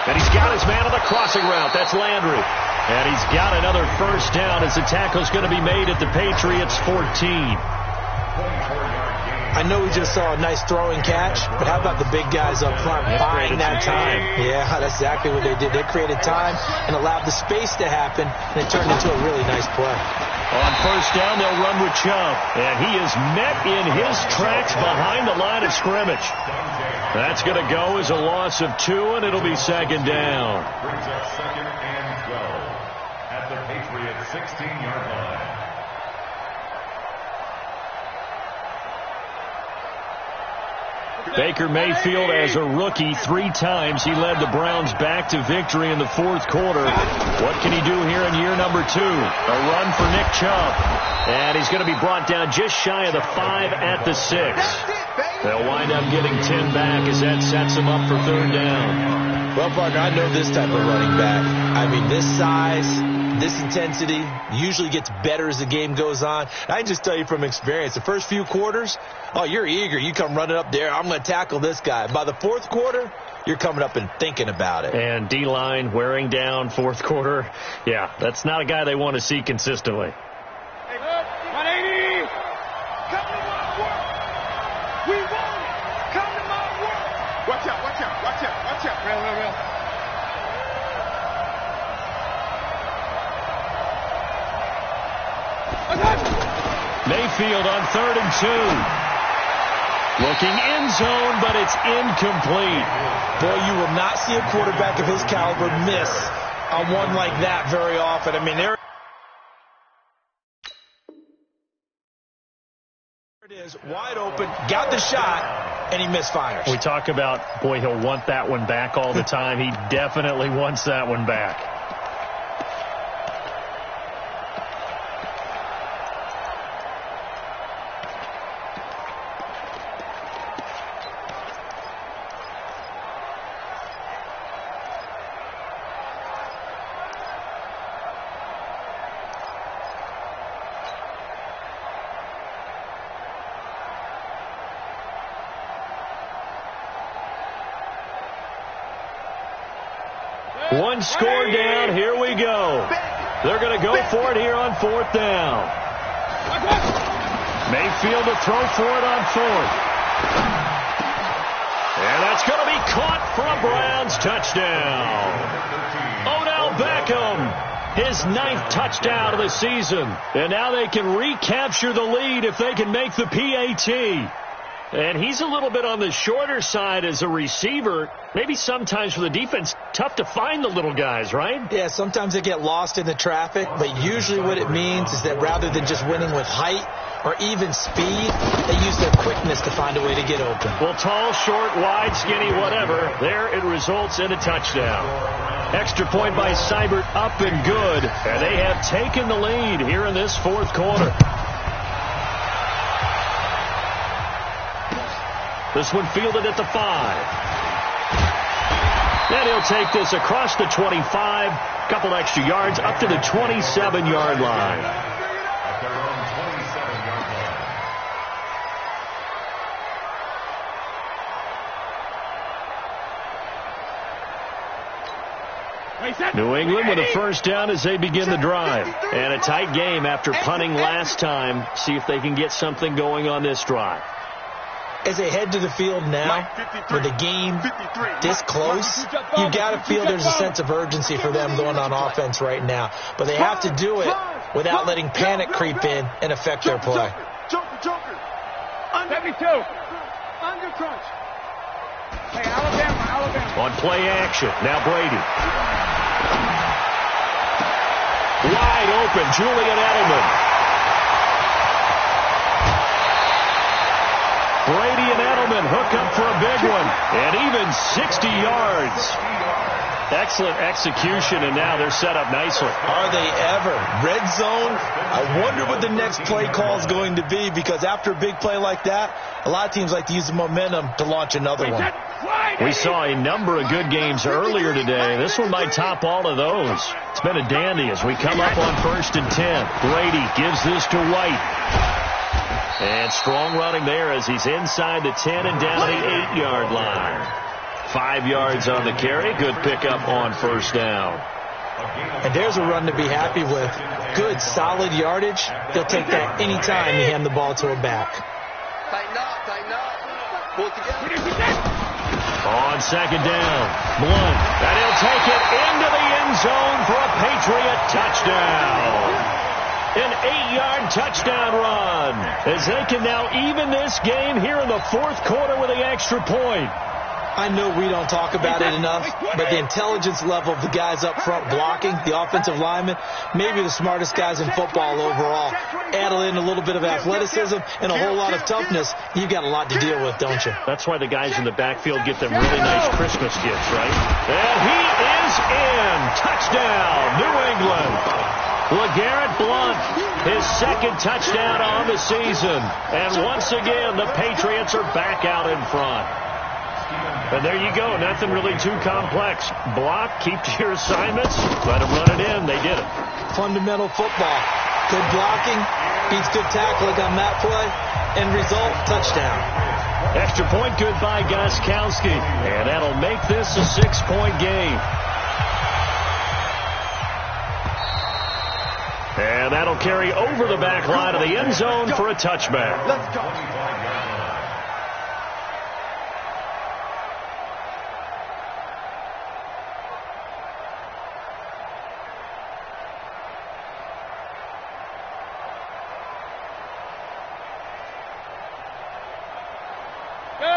And he's got his man on the crossing route. That's Landry. And he's got another 1st down as the tackle's going to be made at the Patriots' 14. I know we just saw a nice throwing catch, but how about the big guys up front buying that time? Yeah, that's exactly what they did. They created time and allowed the space to happen, and it turned into a really nice play. On 1st down, they'll run with Chubb. And he is met in his tracks behind the line of scrimmage. That's going to go as a loss of 2, and it'll be 2nd down. Brings up 2nd and 12 at the Patriots' 16-yard line. Baker Mayfield, as a rookie, 3 times he led the Browns back to victory in the 4th quarter. What can he do here in year number 2? A run for Nick Chubb. And he's going to be brought down just shy of the 5 at the 6. They'll wind up getting 10 back as that sets them up for 3rd down. Well, partner, I know this type of running back. I mean, this size, this intensity usually gets better as the game goes on. I can just tell you from experience, the first few quarters, oh, you're eager. You come running up there. I'm going to tackle this guy. By the 4th quarter, you're coming up and thinking about it. And D-line wearing down 4th quarter. Yeah, that's not a guy they want to see consistently. Hey, 180. Come to my work. We want it. Come to my work. Watch out, watch out, watch out, watch out. Real. Mayfield on 3rd and 2. Looking end zone, but it's incomplete. Boy, you will not see a quarterback of his caliber miss on one like that very often. I mean, there it is, wide open, got the shot, and he misfires. We talk about, boy, he'll want that one back all the time. He definitely wants that one back. One score down. Here we go. They're going to go for it here on 4th down. Mayfield to throw for it on 4th. And that's going to be caught for a Browns touchdown. Odell Beckham, his 9th touchdown of the season. And now they can recapture the lead if they can make the PAT. And he's a little bit on the shorter side as a receiver. Maybe sometimes for the defense, tough to find the little guys, right? Yeah, sometimes they get lost in the traffic, but usually what it means is that rather than just winning with height or even speed, they use their quickness to find a way to get open. Well, tall, short, wide, skinny, whatever, there it results in a touchdown. Extra point by Seibert, up and good. And they have taken the lead here in this 4th quarter. This one fielded at the 5. Then he'll take this across the 25. Couple extra yards up to the 27-yard line. At their own 27-yard line. New England with a 1st down as they begin the drive. And a tight game after punting last time. See if they can get something going on this drive. As they head to the field now, with the game this close, you got to feel there's a sense of urgency for them going on offense right now. But they have to do it without letting panic creep in and affect their play. Joker. Under 72. Under crunch. Hey, Alabama. On play action, now Brady. Wide open, Julian Edelman. Brady and Edelman hook up for a big one. And even 60 yards. Excellent execution, and now they're set up nicely. Are they ever? Red zone? I wonder what the next play call is going to be, because after a big play like that, a lot of teams like to use the momentum to launch another one. We saw a number of good games earlier today. This one might top all of those. It's been a dandy as we come up on 1st and 10. Brady gives this to White. And strong running there as he's inside the 10 and down the 8-yard line. 5 yards on the carry. Good pickup on 1st down. And there's a run to be happy with. Good, solid yardage. He'll take that any time you hand the ball to a back. Tighten up. Pull it together. On 2nd down, Blunt. And he'll take it into the end zone for a Patriot touchdown. An 8-yard touchdown run as they can now even this game here in the 4th quarter with the extra point. I know we don't talk about it enough, but the intelligence level of the guys up front blocking, the offensive linemen, maybe the smartest guys in football overall. Add in a little bit of athleticism and a whole lot of toughness, you've got a lot to deal with, don't you? That's why the guys in the backfield get them really nice Christmas gifts, right? And he is in. Touchdown, New England. LeGarrette Blunt, his 2nd touchdown on the season. And once again, the Patriots are back out in front. And there you go. Nothing really too complex. Block, keep to your assignments, let them run it in. They did it. Fundamental football. Good blocking, beats good tackling on that play. End result, touchdown. Extra point good by Gostkowski. And that'll make this a 6-point game. And that'll carry over the back line of the end zone for a touchback. Let's go.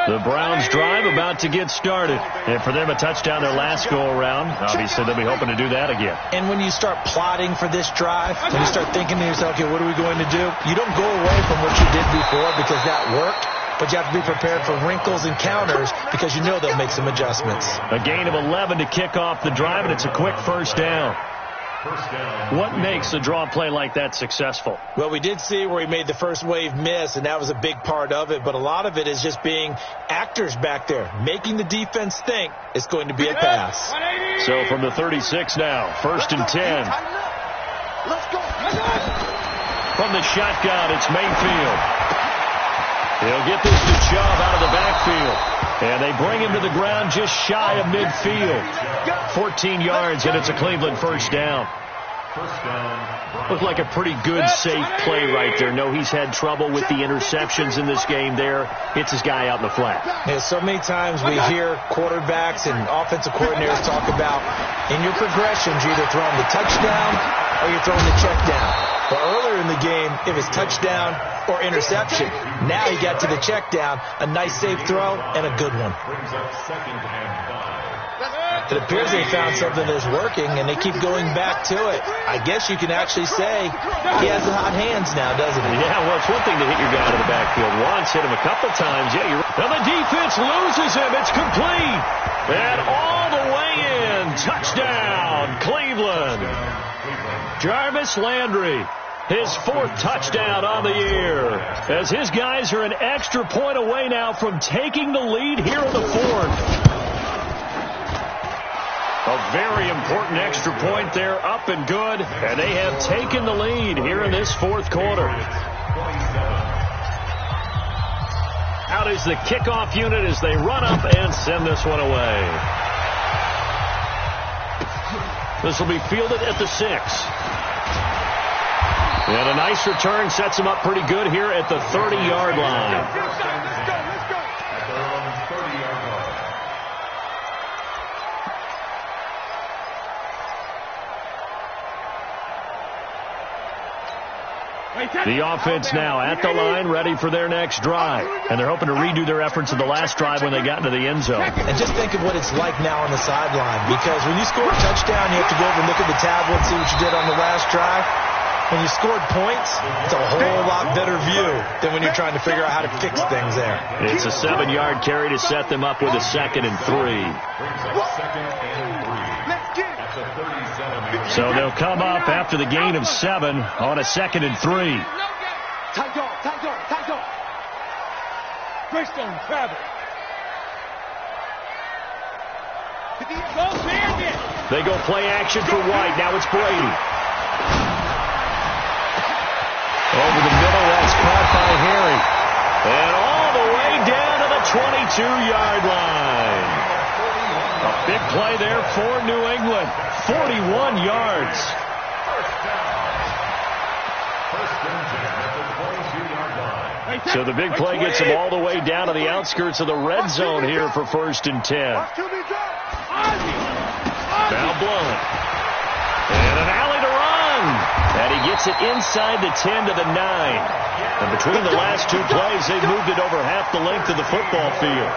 The Browns drive about to get started. And for them, a touchdown their last go-around. Obviously, they'll be hoping to do that again. And when you start plotting for this drive, when you start thinking to yourself, okay, what are we going to do? You don't go away from what you did before because that worked, but you have to be prepared for wrinkles and counters because you know they'll make some adjustments. A gain of 11 to kick off the drive, and it's a quick 1st down. What makes a draw play like that successful? Well, we did see where he made the first wave miss, and that was a big part of it. But a lot of it is just being actors back there, making the defense think it's going to be a pass. So from the 36 now, 1st and 10. Let's go. From the shotgun, it's Mayfield. He'll get this to Chubb out of the backfield. And they bring him to the ground just shy of midfield. 14 yards, and it's a Cleveland 1st down. Looked like a pretty good, safe play right there. No, he's had trouble with the interceptions in this game there. Hits his guy out in the flat. Yeah, so many times we hear quarterbacks and offensive coordinators talk about in your progressions, you're either throwing the touchdown or you're throwing the check down. But earlier in the game, it was touchdown or interception. Now he got to the check down, a nice safe throw, and a good one. It appears they found something that's working, and they keep going back to it. I guess you can actually say he has the hot hands now, doesn't he? Yeah, well, it's one thing to hit your guy to the backfield once, hit him a couple times. Yeah, you're right. Now the defense loses him. It's complete. And all the way in. Touchdown, Cleveland. Jarvis Landry, his 4th touchdown on the year, as his guys are an extra point away now from taking the lead here in the 4th. A very important extra point there, up and good, and they have taken the lead here in this 4th quarter. Out is the kickoff unit as they run up and send this one away. This will be fielded at the 6. And a nice return sets him up pretty good here at the 30-yard line. Let's go. At their own 30-yard line. The offense now at the line, ready for their next drive. And they're hoping to redo their efforts of the last drive when they got into the end zone. And just think of what it's like now on the sideline. Because when you score a touchdown, you have to go over and look at the tablet and see what you did on the last drive. When you scored points, it's a whole lot better view than when you're trying to figure out how to fix things there. It's a 7-yard carry to set them up with a 2nd and 3. So they'll come up after the gain of 7 on a 2nd and 3. Tight on. Greystone, travel. They go play action for White. Now it's Brady. Over the middle, that's caught by Harry. And all the way down to the 22-yard line. A big play there for New England. 41 yards. So the big play gets them all the way down to the outskirts of the red zone here for 1st and 10. Now Blunt. And an alley to run. And he gets it inside the 10 to the 9. And between the last two plays, they've moved it over half the length of the football field.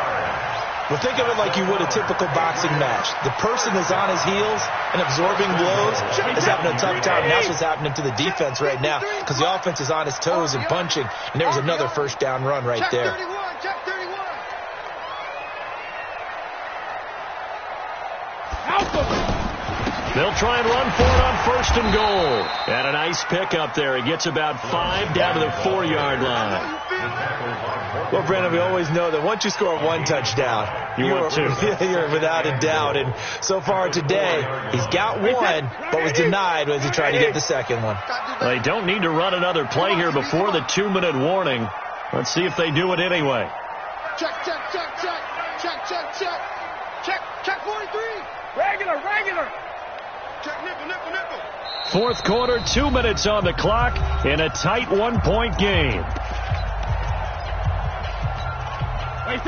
Well, think of it like you would a typical boxing match. The person is on his heels and absorbing blows is having a tough time. That's what's happening to the defense right now because the offense is on his toes and punching, and there's another first down run right there. Check 31. They'll try and run for it on 1st and goal. And a nice pickup there. He gets about 5 down to the 4-yard line. Well, Brandon, we always know that once you score one touchdown, you're without a doubt. And so far today, he's got one, but was denied as he tried to get the second one. They don't need to run another play here before the 2-minute warning. Let's see if they do it anyway. Check 43. Regular. Check nickel. Fourth quarter, 2 minutes on the clock in a tight 1-point game.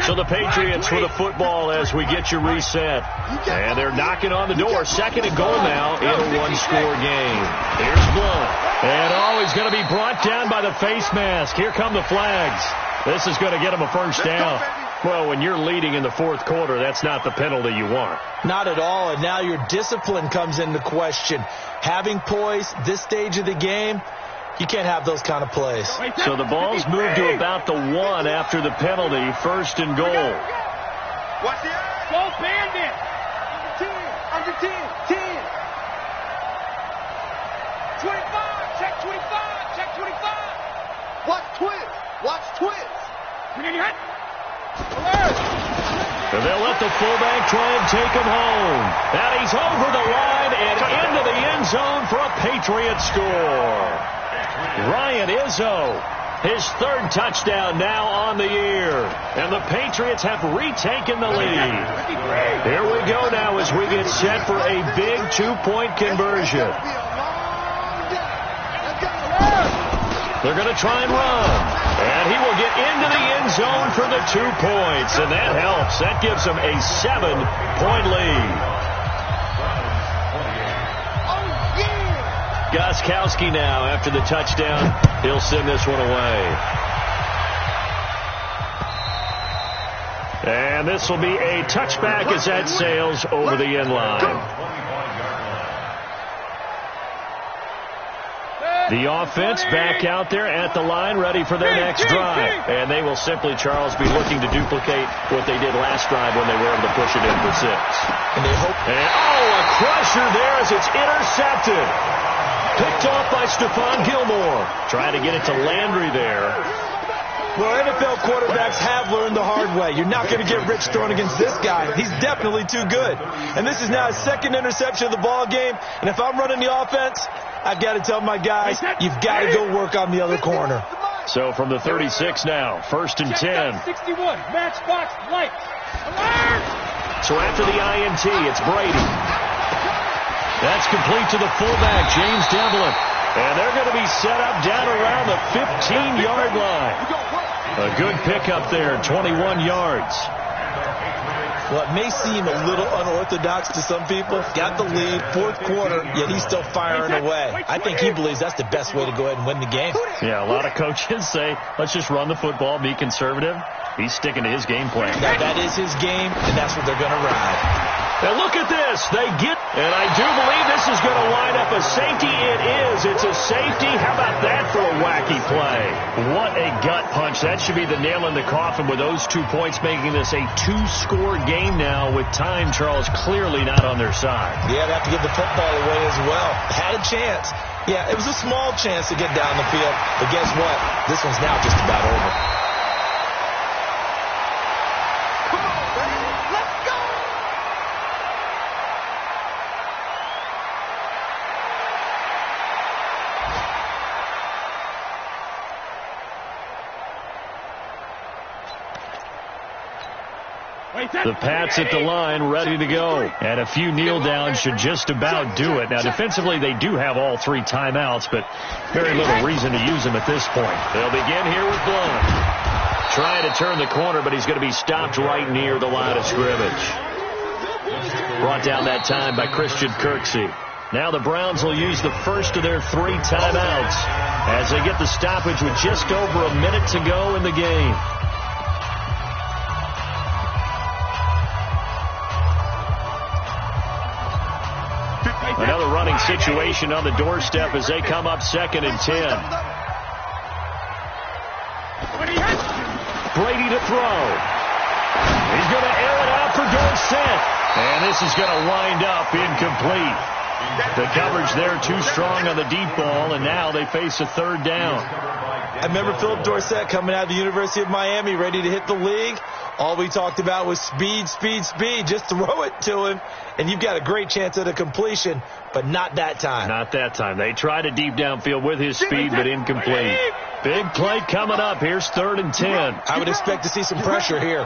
So the Patriots with the football as we get you reset. And they're knocking on the door. 2nd and goal now in a 1-score game. Here's Blunt. And he's going to be brought down by the face mask. Here come the flags. This is going to get him a first down. Well, when you're leading in the fourth quarter, that's not the penalty you want. Not at all, and now your discipline comes into question. Having poise this stage of the game, you can't have those kind of plays. So the ball's moved to about the 1 after the penalty, 1st and goal. Watch the eye. Slow bandit. Under 10. 25. Check 25. Watch twins. And they'll let the fullback try and take him home. And he's over the line and into the end zone for a Patriot score. Ryan Izzo, his 3rd touchdown now on the year. And the Patriots have retaken the lead. Here we go now as we get set for a big 2-point conversion. They're going to try and run. And he will get into the end zone for the 2 points. And that helps. That gives them a 7-point lead. Gostkowski now after the touchdown. He'll send this one away. And this will be a touchback as that sails over the end line. The offense back out there at the line, ready for their next drive. And they will simply, Charles, be looking to duplicate what they did last drive when they were able to push it in for 6. And they hope. And, a crusher there as it's intercepted. Picked off by Stephon Gilmore. Trying to get it to Landry there. Well, NFL quarterbacks have learned the hard way. You're not going to get rich throwing against this guy. He's definitely too good. And this is now his 2nd interception of the ball game. And if I'm running the offense, I've got to tell my guys, you've got to go work on the other corner. So from the 36 now, 1st and 10. 61, matchbox lights. Alert! So after the INT, it's Brady. That's complete to the fullback, James Devlin. And they're going to be set up down around the 15-yard line. A good pickup there, 21 yards. Well, it may seem a little unorthodox to some people. Got the lead, fourth quarter, yet he's still firing away. I think he believes that's the best way to go ahead and win the game. Yeah, a lot of coaches say, let's just run the football, be conservative. He's sticking to his game plan. Now, that is his game, and that's what they're going to ride. Now look at this. They get, and I do believe this is going to wind up a safety. It is. It's a safety. How about that for a wacky play? What a gut punch. That should be the nail in the coffin with those 2 points, making this a 2-score game now with time, Charles, clearly not on their side. Yeah, they have to give the football away as well. Had a chance. Yeah, it was a small chance to get down the field, but guess what? This one's now just about over. The Pats at the line, ready to go. And a few kneel downs should just about do it. Now, defensively, they do have all 3 timeouts, but very little reason to use them at this point. They'll begin here with Blunt. Trying to turn the corner, but he's going to be stopped right near the line of scrimmage. Brought down that time by Christian Kirksey. Now the Browns will use the first of their 3 timeouts as they get the stoppage with just over a minute to go in the game. Another running situation on the doorstep as they come up 2nd and 10. Brady to throw. He's going to air it out for Dorsett. And this is going to wind up incomplete. The coverage there too strong on the deep ball, and now they face a 3rd down. I remember Philip Dorsett coming out of the University of Miami ready to hit the league. All we talked about was speed, speed, speed. Just throw it to him, and you've got a great chance at a completion, but not that time. Not that time. They tried a deep downfield with his speed, but incomplete. Big play coming up. Here's 3rd and 10. I would expect to see some pressure here.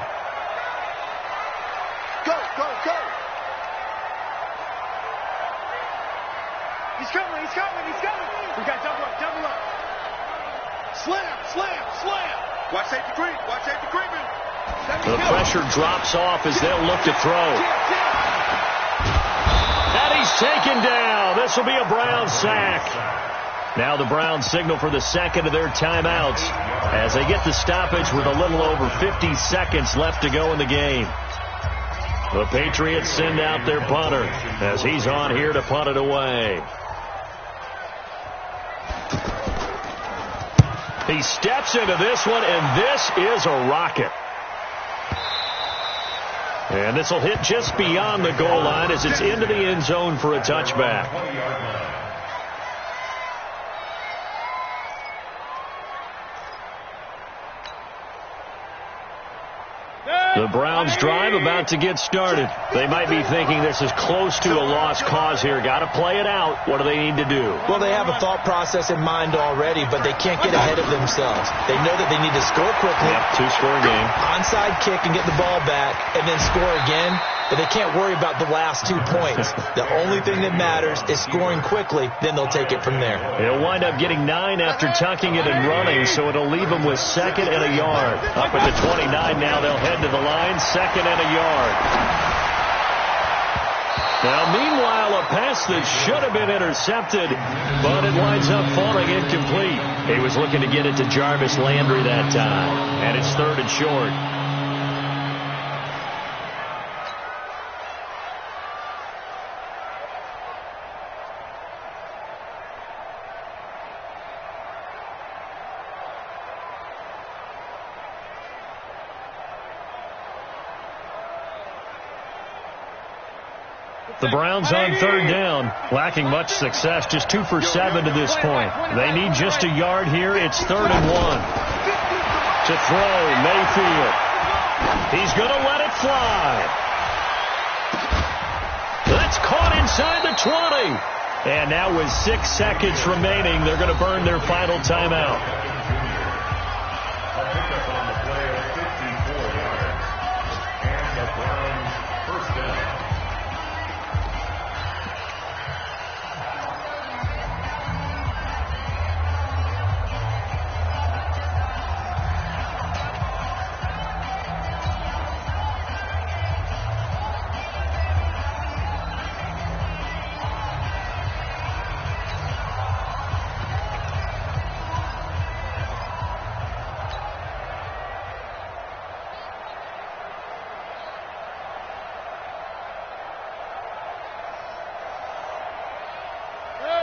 Go, go, go. He's coming, he's coming, he's coming. We got double up, double up. Slam, slam, slam. Watch safety creep, watch safety creeping. The pressure drops off as they'll look to throw. And he's taken down. This will be a Brown sack. Now the Browns signal for the 2nd of their timeouts as they get the stoppage with a little over 50 seconds left to go in the game. The Patriots send out their punter as he's on here to punt it away. He steps into this one, and this is a rocket. And this will hit just beyond the goal line as it's into the end zone for a touchback. The Browns drive about to get started. They might be thinking this is close to a lost cause here. Got to play it out. What do they need to do? Well, they have a thought process in mind already, but they can't get ahead of themselves. They know that they need to score quickly. Yep, 2-score game. Onside kick and get the ball back, and then score again. But they can't worry about the last 2 points. The only thing that matters is scoring quickly. Then they'll take it from there. They'll wind up getting 9 after tucking it and running, so it'll leave them with 2nd and a yard. Up at the 29 now, they'll head to the line, 2nd and a yard. Now, meanwhile, a pass that should have been intercepted, but it winds up falling incomplete. He was looking to get it to Jarvis Landry that time, and it's 3rd and short. The Browns on 3rd down, lacking much success, just 2 for 7 to this point. They need just a yard here. It's 3rd and 1. To throw, Mayfield. He's going to let it fly. That's caught inside the 20. And now with 6 seconds remaining, they're going to burn their final timeout.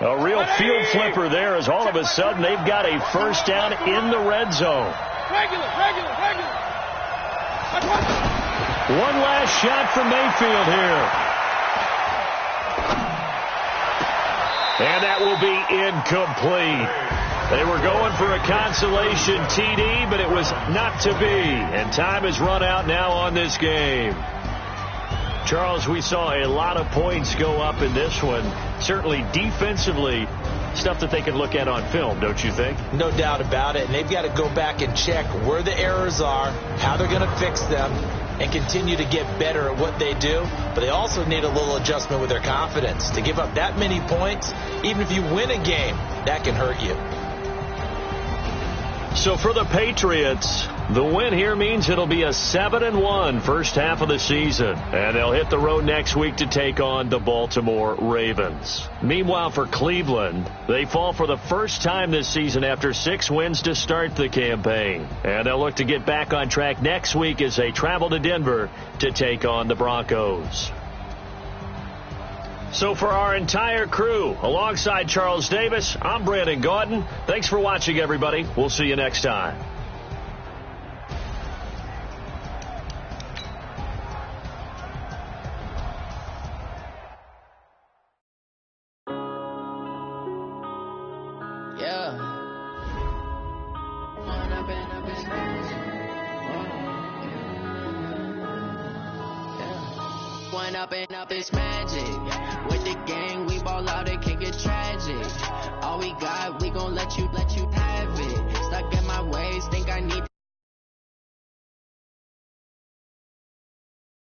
A real field flipper there as all of a sudden they've got a first down in the red zone. Regular. One last shot from Mayfield here. And that will be incomplete. They were going for a consolation TD, but it was not to be. And time has run out now on this game. Charles, we saw a lot of points go up in this one. Certainly defensively, stuff that they can look at on film, don't you think? No doubt about it. And they've got to go back and check where the errors are, how they're going to fix them, and continue to get better at what they do. But they also need a little adjustment with their confidence. To give up that many points, even if you win a game, that can hurt you. So for the Patriots, the win here means it'll be a 7-1 first half of the season. And they'll hit the road next week to take on the Baltimore Ravens. Meanwhile, for Cleveland, they fall for the first time this season after 6 wins to start the campaign. And they'll look to get back on track next week as they travel to Denver to take on the Broncos. So for our entire crew, alongside Charles Davis, I'm Brandon Gaudin. Thanks for watching, everybody. We'll see you next time. Up is magic. With the gang, we ball out, it can get tragic. All we got, we gon' let you have it. Stuck in my ways, think I need